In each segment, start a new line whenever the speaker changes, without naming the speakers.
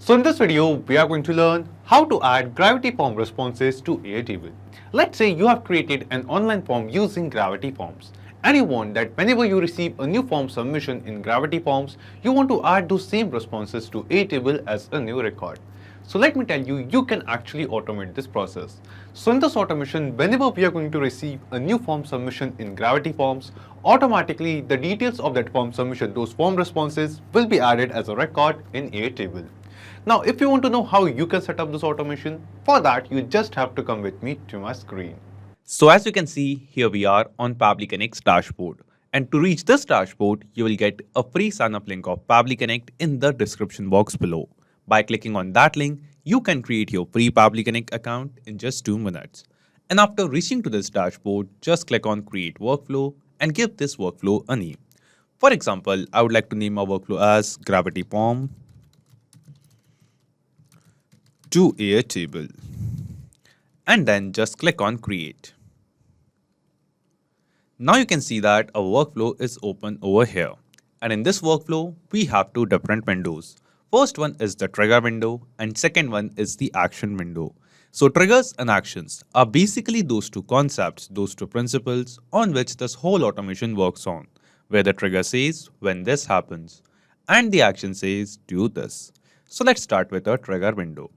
So in this video, we are going to learn how to add gravity form responses to Airtable. Let's say you have created an online form using gravity forms and you want that whenever you receive a new form submission in gravity forms, you want to add those same responses to Airtable as a new record. So let me tell you, you can actually automate this process. So in this automation, whenever we are going to receive a new form submission in gravity forms, automatically the details of that form submission, those form responses will be added as a record in Airtable. Now, if you want to know how you can set up this automation, for that you just have to come with me to my screen.
So as you can see, here we are on Pabbly Connect's dashboard. And to reach this dashboard, you will get a free sign-up link of Pabbly Connect in the description box below. By clicking on that link, you can create your free Pabbly Connect account in just 2 minutes. And after reaching to this dashboard, just click on Create Workflow and give this workflow a name. For example, I would like to name our workflow as Gravity Form to Airtable. And then just click on Create. Now you can see that our workflow is open over here. And in this workflow, we have 2 different windows. First one is the trigger window and second one is the action window. So triggers and actions are basically those 2 concepts, those 2 principles on which this whole automation works on, where the trigger says when this happens and the action says do this. So let's start with a trigger window.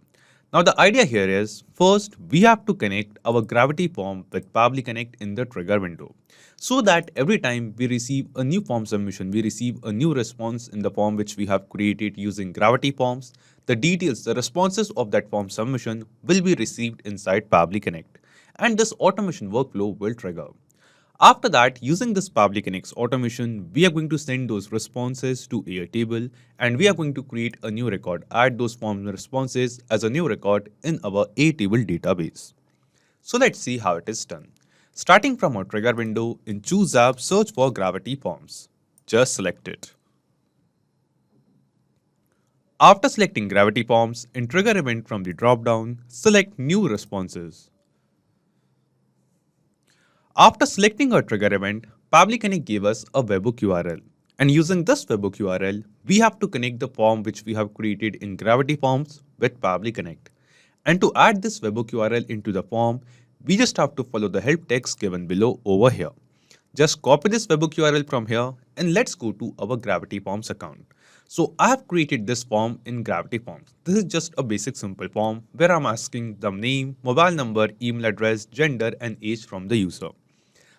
Now the idea here is, first we have to connect our gravity form with Pabbly Connect in the trigger window, so that every time we receive a new form submission, we receive a new response in the form which we have created using gravity forms, the details, the responses of that form submission will be received inside Pabbly Connect, and this automation workflow will trigger. After that, using this Pabbly Connect's automation, we are going to send those responses to Airtable and we are going to create a new record, add those form responses as a new record in our Airtable database. So let's see how it is done. Starting from our trigger window, in Choose App, search for Gravity Forms. Just select it. After selecting Gravity Forms, in Trigger Event from the drop-down, select New Responses. After selecting our trigger event, Pabbly Connect gave us a webhook URL. And using this webhook URL, we have to connect the form which we have created in Gravity Forms with Pabbly Connect. And to add this webhook URL into the form, we just have to follow the help text given below over here. Just copy this webhook URL from here and let's go to our Gravity Forms account. So I have created this form in Gravity Forms. This is just a basic simple form where I'm asking the name, mobile number, email address, gender and age from the user.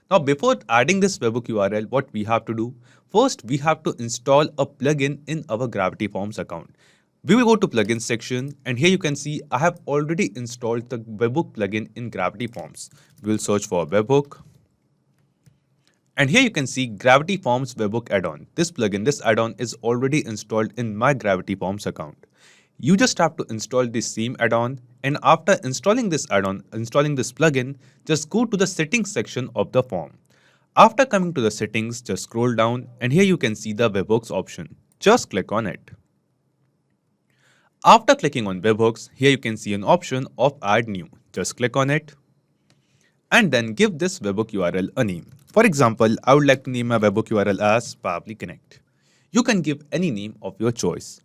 Now before adding this webhook URL, what we have to do? First, we have to install a plugin in our Gravity Forms account. We will go to plugins section and here you can see I have already installed the webhook plugin in Gravity Forms. We will search for webhook. And here you can see Gravity Forms webhook add-on. This plugin, this add-on is already installed in my Gravity Forms account. You just have to install this same add-on, and after installing this add-on, installing this plugin, just go to the settings section of the form. After coming to the settings, just scroll down and here you can see the webhooks option. Just click on it. After clicking on webhooks, here you can see an option of add new. Just click on it and then give this webhook URL a name. For example, I would like to name my webhook URL as Pabbly Connect. You can give any name of your choice.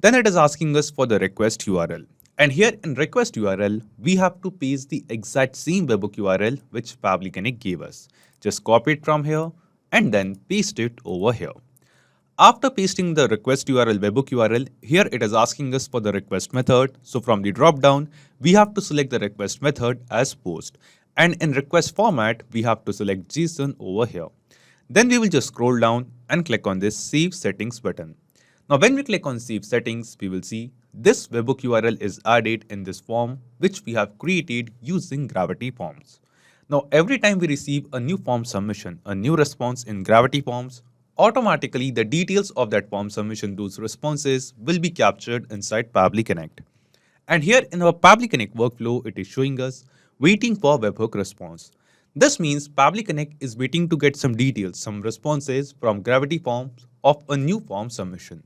Then it is asking us for the request URL. And here in request URL, we have to paste the exact same webhook URL which Pabbly Connect gave us. Just copy it from here and then paste it over here. After pasting the request URL webhook URL, here it is asking us for the request method. So from the drop down, we have to select the request method as post. And in request format, we have to select JSON over here. Then we will just scroll down and click on this Save Settings button. Now when we click on Save Settings, we will see this webhook URL is added in this form which we have created using Gravity Forms. Now every time we receive a new form submission, a new response in Gravity Forms, automatically the details of that form submission, those responses will be captured inside Pabbly Connect. And here in our Pabbly Connect workflow, it is showing us waiting for webhook response. This means Pabbly Connect is waiting to get some details, some responses from Gravity Forms of a new form submission.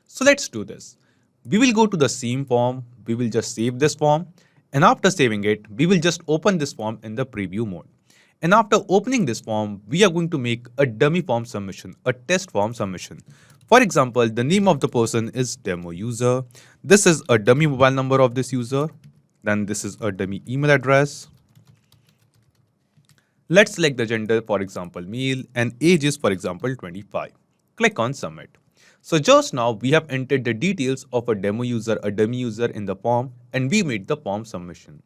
So let's do this. We will go to the same form, we will just save this form, and after saving it, we will just open this form in the preview mode. And after opening this form, we are going to make a dummy form submission, a test form submission. For example, the name of the person is demo user. This is a dummy mobile number of this user. Then this is a dummy email address. Let's select the gender, for example, male, and age is, for example, 25. Click on submit. So just now we have entered the details of a demo user, a dummy user in the form, and we made the form submission.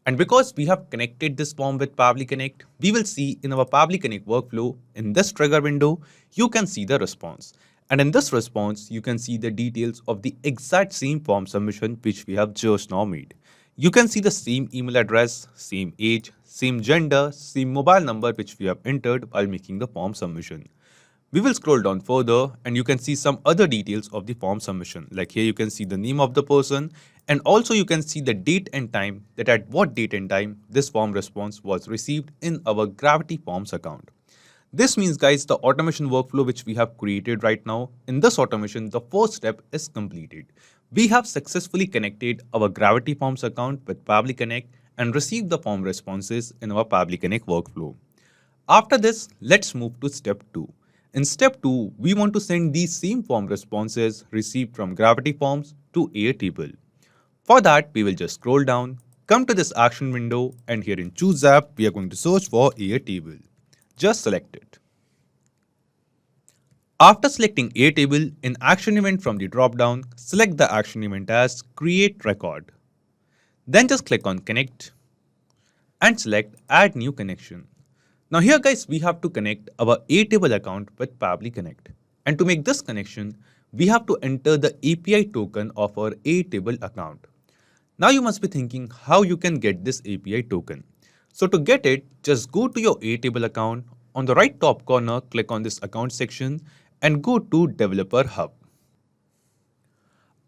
And because we have connected this form with Pabbly Connect, we will see in our Pabbly Connect workflow, in this trigger window, you can see the response. And in this response, you can see the details of the exact same form submission which we have just now made. You can see the same email address, same age, same gender, same mobile number which we have entered while making the form submission. We will scroll down further and you can see some other details of the form submission. Like here you can see the name of the person and also you can see the date and time, that at what date and time this form response was received in our Gravity Forms account. This means, guys, the automation workflow which we have created right now, in this automation, the first step is completed. We have successfully connected our Gravity Forms account with Pabbly Connect and received the form responses in our Pabbly Connect workflow. After this, let's move to step 2. In step 2, we want to send these same form responses received from Gravity Forms to Airtable. For that, we will just scroll down, come to this action window, and here in Choose App, we are going to search for Airtable. Just select it. After selecting Airtable, in Action Event from the drop-down, select the action event as Create Record. Then just click on Connect and select Add New Connection. Now here, guys, we have to connect our Airtable account with Pabbly Connect. And to make this connection, we have to enter the API token of our Airtable account. Now you must be thinking how you can get this API token. So to get it, just go to your Airtable account. On the right top corner, click on this account section and go to Developer Hub.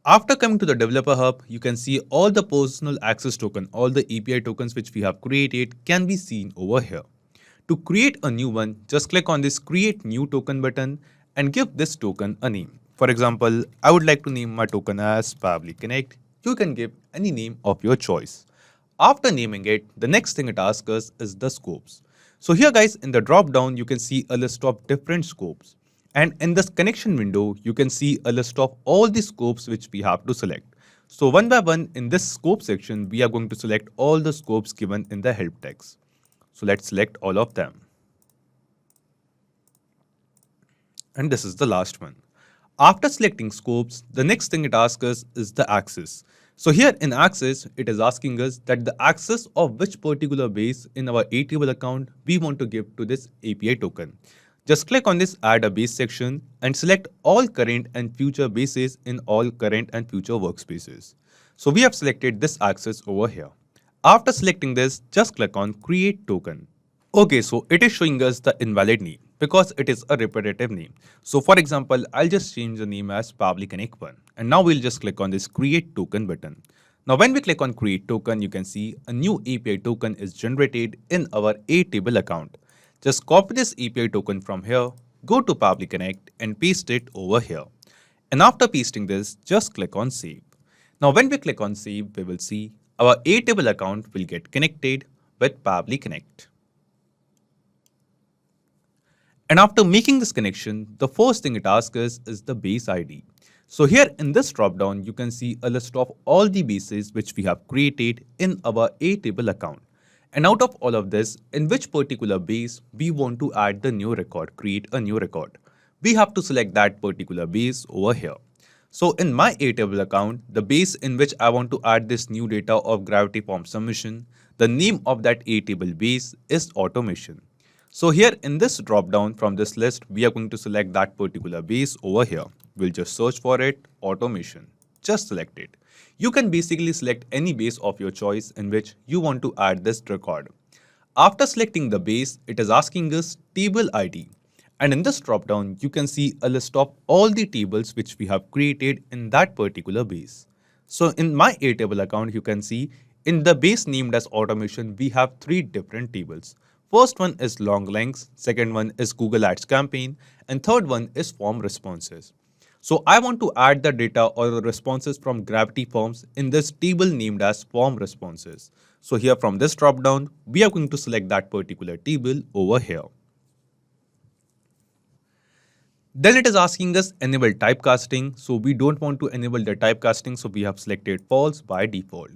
After coming to the Developer Hub, you can see all the personal access token, all the API tokens which we have created can be seen over here. To create a new one, just click on this Create New Token button and give this token a name. For example, I would like to name my token as Pabbly Connect. You can give any name of your choice. After naming it, the next thing it asks us is the scopes. So here, guys, in the drop down, you can see a list of different scopes. And in this connection window, you can see a list of all the scopes which we have to select. So one by one, in this scope section, we are going to select all the scopes given in the help text. So let's select all of them. And this is the last one. After selecting scopes, the next thing it asks us is the access. So here in access, it is asking us that the access of which particular base in our Airtable account we want to give to this API token. Just click on this Add a Base section and select all current and future bases in all current and future workspaces. So we have selected this access over here. After selecting this, just click on Create Token. Okay, so it is showing us the invalid name because it is a repetitive name. So for example, I'll just change the name as Pabbly Connect 1. And now we'll just click on this Create Token button. Now when we click on Create Token, you can see a new API token is generated in our Airtable account. Just copy this API token from here, go to Pabbly Connect and paste it over here. And after pasting this, just click on Save. Now when we click on Save, we will see our Airtable account will get connected with Pabbly Connect. And after making this connection, the first thing it asks us is the base ID. So here in this dropdown, you can see a list of all the bases which we have created in our Airtable account. And out of all of this, in which particular base we want to add the new record, create a new record. We have to select that particular base over here. So in my Airtable account, the base in which I want to add this new data of Gravity Form submission, the name of that Airtable base is Automation. So here in this drop down from this list, we are going to select that particular base over here. We'll just search for it, Automation. Just select it. You can basically select any base of your choice in which you want to add this record. After selecting the base, it is asking us table ID. And in this drop down, you can see a list of all the tables which we have created in that particular base. So in my Airtable account, you can see in the base named as Automation, we have 3 different tables. First one is long lengths, second one is Google Ads campaign, and third one is form responses. So I want to add the data or the responses from Gravity Forms in this table named as form responses. So here from this drop down, we are going to select that particular table over here. Then it is asking us enable typecasting. So we don't want to enable the typecasting. So we have selected false by default.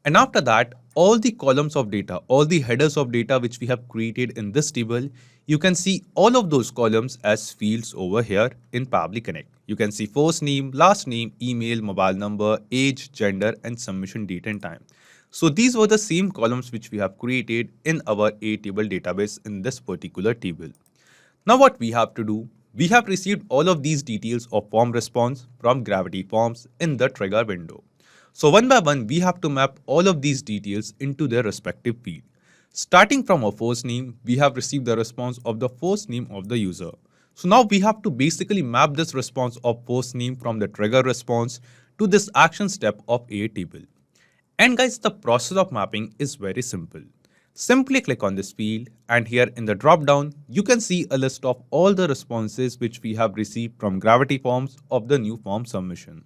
And after that, all the columns of data, all the headers of data which we have created in this table, you can see all of those columns as fields over here in Pabbly Connect. You can see first name, last name, email, mobile number, age, gender, and submission date and time. So these were the same columns which we have created in our Airtable database in this particular table. Now what we have to do, we have received all of these details of form response from Gravity Forms in the trigger window. So one by one, we have to map all of these details into their respective field. Starting from our first name, we have received the response of the first name of the user. So now we have to basically map this response of first name from the trigger response to this action step of Airtable. And guys, the process of mapping is very simple. Simply click on this field and here in the drop down, you can see a list of all the responses which we have received from Gravity Forms of the new form submission.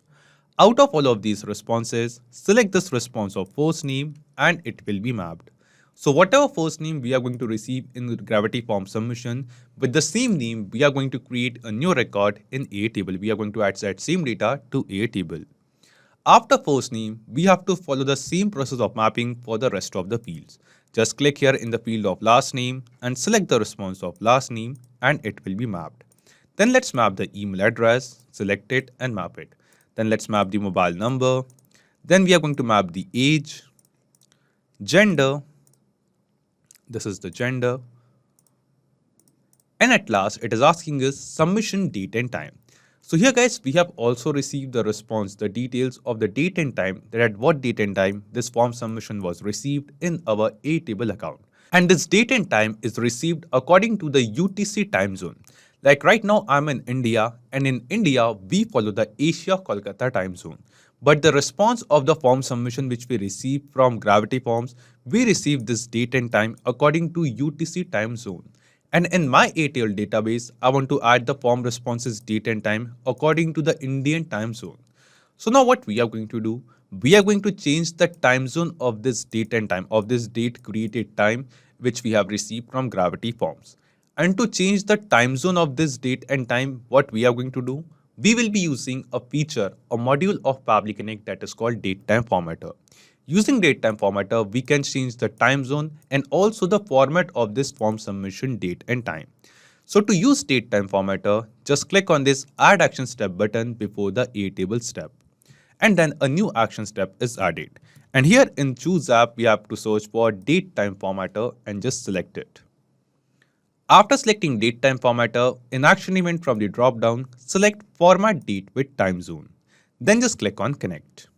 Out of all of these responses, select this response of first name and it will be mapped. So whatever first name we are going to receive in the Gravity Form submission, with the same name, we are going to create a new record in Airtable. We are going to add that same data to Airtable. After first name, we have to follow the same process of mapping for the rest of the fields. Just click here in the field of last name and select the response of last name and it will be mapped. Then let's map the email address, select it and map it. Then let's map the mobile number. Then we are going to map the age, gender. This is the gender. And at last, it is asking us submission date and time. So here guys, we have also received the response, the details of the date and time, that at what date and time this form submission was received in our Airtable account. And this date and time is received according to the UTC time zone. Like right now I'm in India and in India we follow the Asia Kolkata time zone. But the response of the form submission which we receive from Gravity Forms, we receive this date and time according to UTC time zone. And in my Airtable database, I want to add the form responses date and time according to the Indian time zone. So now what we are going to do, we are going to change the time zone of this date and time, of this date created time, which we have received from Gravity Forms. And to change the time zone of this date and time, what we are going to do, we will be using a feature, a module of Pabbly Connect that is called datetime formatter. Using datetime formatter, we can change the time zone and also the format of this form submission date and time. So to use datetime formatter, just click on this add action step button before the Airtable step. And then a new action step is added. And here in choose app, we have to search for datetime formatter and just select it. After selecting datetime formatter, in action event from the drop down, select format date with time zone. Then just click on connect.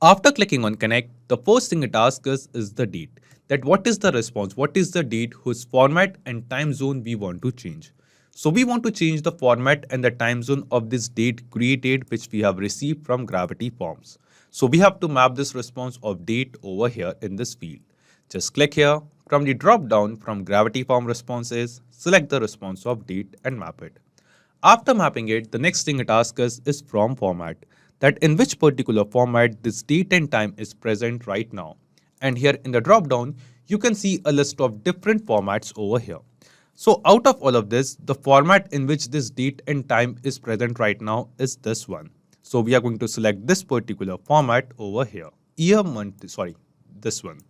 After clicking on connect, the first thing it asks us is the date. That what is the response, what is the date whose format and time zone we want to change. So we want to change the format and the time zone of this date created which we have received from Gravity Forms. So we have to map this response of date over here in this field. Just click here, from the drop down from Gravity Form responses, select the response of date and map it. After mapping it, the next thing it asks us is from format, that in which particular format this date and time is present right now. And here in the drop down, you can see a list of different formats over here. So out of all of this, the format in which this date and time is present right now is this one. So we are going to select this particular format over here. Year, month, this one.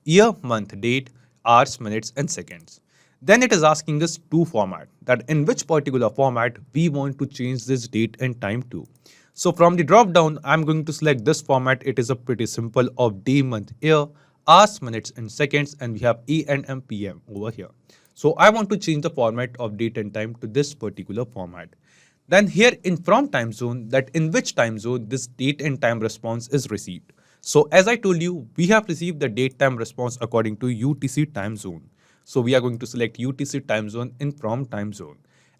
Year, month, date, hours, minutes and seconds. Then it is asking us to format, that in which particular format we want to change this date and time to. So from the drop down, I'm going to select this format. It is a pretty simple of day, month, year, hours, minutes and seconds, and we have AM and PM over here. So I want to change the format of date and time to this particular format. Then here in from time zone, that in which time zone this date and time response is received. So as I told you, we have received the date time response according to UTC time zone. So we are going to select UTC time zone in from time zone.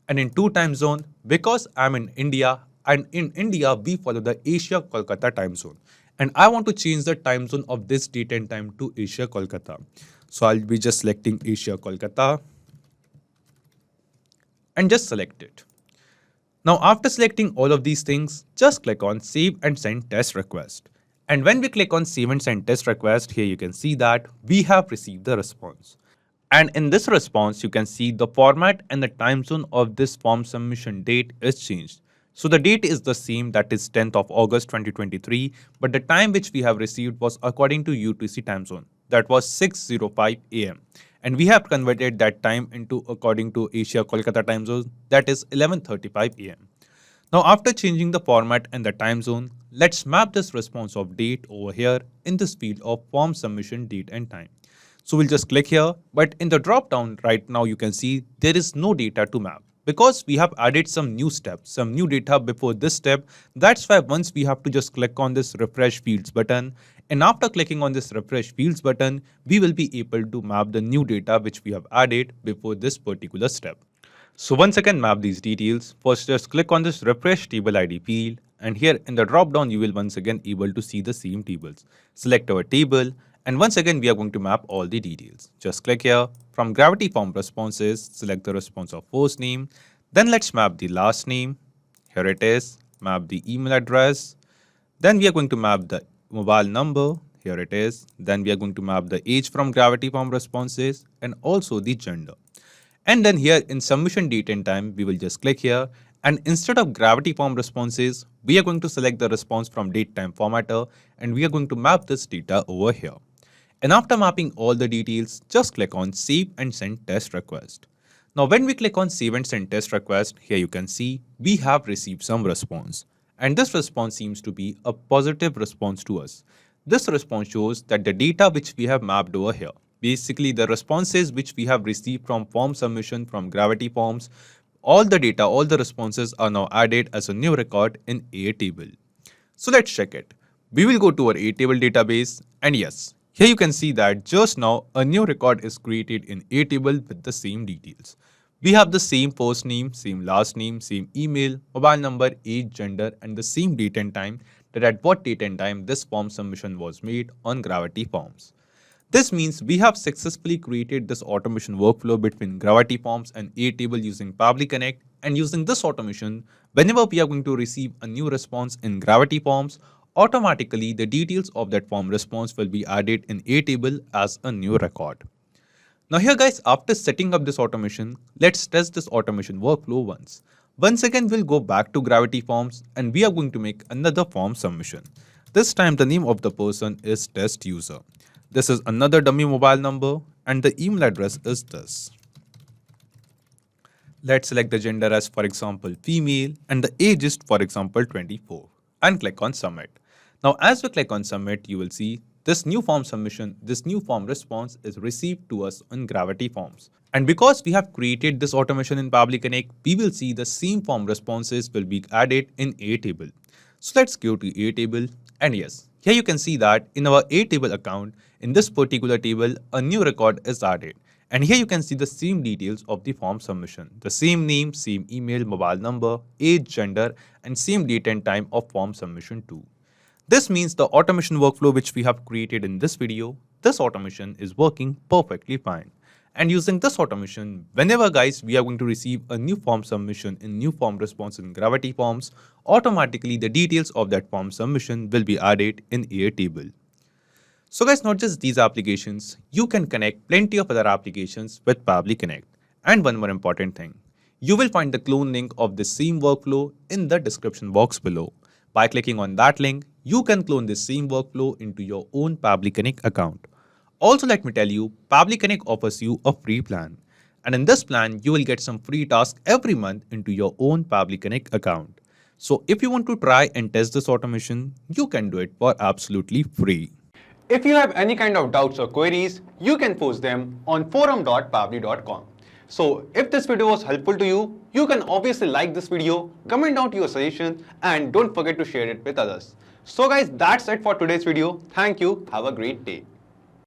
And in to time zone, because I'm in India, and in India, we follow the Asia Kolkata time zone. And I want to change the time zone of this date and time to Asia Kolkata. So I'll be just selecting Asia Kolkata and just select it. Now after selecting all of these things, just click on save and send test request. And when we click on save and send test request, here you can see that we have received the response. And in this response, you can see the format and the time zone of this form submission date is changed. So the date is the same, that is 10th of August 2023, but the time which we have received was according to UTC time zone. That was 6:05 a.m. And we have converted that time into according to Asia Kolkata time zone, that is 11:35 a.m. Now after changing the format and the time zone, let's map this response of date over here in this field of form submission date and time. So we'll just click here, but in the drop down right now you can see there is no data to map because we have added some new steps, some new data before this step. That's why once we have to just click on this refresh fields button, and after clicking on this refresh fields button, we will be able to map the new data which we have added before this particular step. So once again map these details, first just click on this refresh table ID field, and here in the drop down you will once again able to see the same tables. Select our table, and once again we are going to map all the details. Just click here, from gravity form responses, select the response of first name, then let's map the last name. Here it is, map the email address, then we are going to map the mobile number. Here it is, then we are going to map the age from gravity form responses and also the gender. And then here in submission date and time, we will just click here, and instead of gravity form responses, we are going to select the response from date time formatter, and we are going to map this data over here. And after mapping all the details, just click on save and send test request. Now when we click on save and send test request, here you can see we have received some response. And this response seems to be a positive response to us. This response shows that the data which we have mapped over here, basically the responses which we have received from form submission from gravity forms, all the data, all the responses are now added as a new record in Airtable. So let's check it. We will go to our Airtable database, and yes, here you can see that just now a new record is created in Airtable with the same details. We have the same first name, same last name, same email, mobile number, age, gender, and the same date and time, that at what date and time this form submission was made on gravity forms. This means we have successfully created this automation workflow between gravity forms and Airtable using Pabbly Connect, and using this automation, whenever we are going to receive a new response in gravity forms, automatically the details of that form response will be added in Airtable as a new record. Now here guys, after setting up this automation, let's test this automation workflow once. Once again, we'll go back to gravity forms and we are going to make another form submission. This time the name of the person is test user. This is another dummy mobile number and the email address is this. Let's select the gender as for example female and the age is for example 24 and click on submit. Now as we click on submit, you will see this new form submission, this new form response is received to us on gravity forms. And because we have created this automation in Pabbly Connect, we will see the same form responses will be added in Airtable. So let's go to Airtable, and yes, here you can see that in our Airtable account, in this particular table, a new record is added. And here you can see the same details of the form submission, the same name, same email, mobile number, age, gender, and same date and time of form submission too. This means the automation workflow which we have created in this video, this automation is working perfectly fine. And using this automation, whenever guys we are going to receive a new form submission in new form response in gravity forms, automatically the details of that form submission will be added in Airtable. So guys, not just these applications, you can connect plenty of other applications with Pabbly Connect. And one more important thing, you will find the clone link of the same workflow in the description box below. By clicking on that link, you can clone this same workflow into your own Pabbly Connect account. Also, let me tell you, Pabbly Connect offers you a free plan. And in this plan, you will get some free tasks every month into your own Pabbly Connect account. So if you want to try and test this automation, you can do it for absolutely free.
If you have any kind of doubts or queries, you can post them on forum.pabbly.com. So if this video was helpful to you, you can obviously like this video, comment down your suggestion, and don't forget to share it with others. So guys, that's it for today's video. Thank you. Have a great day.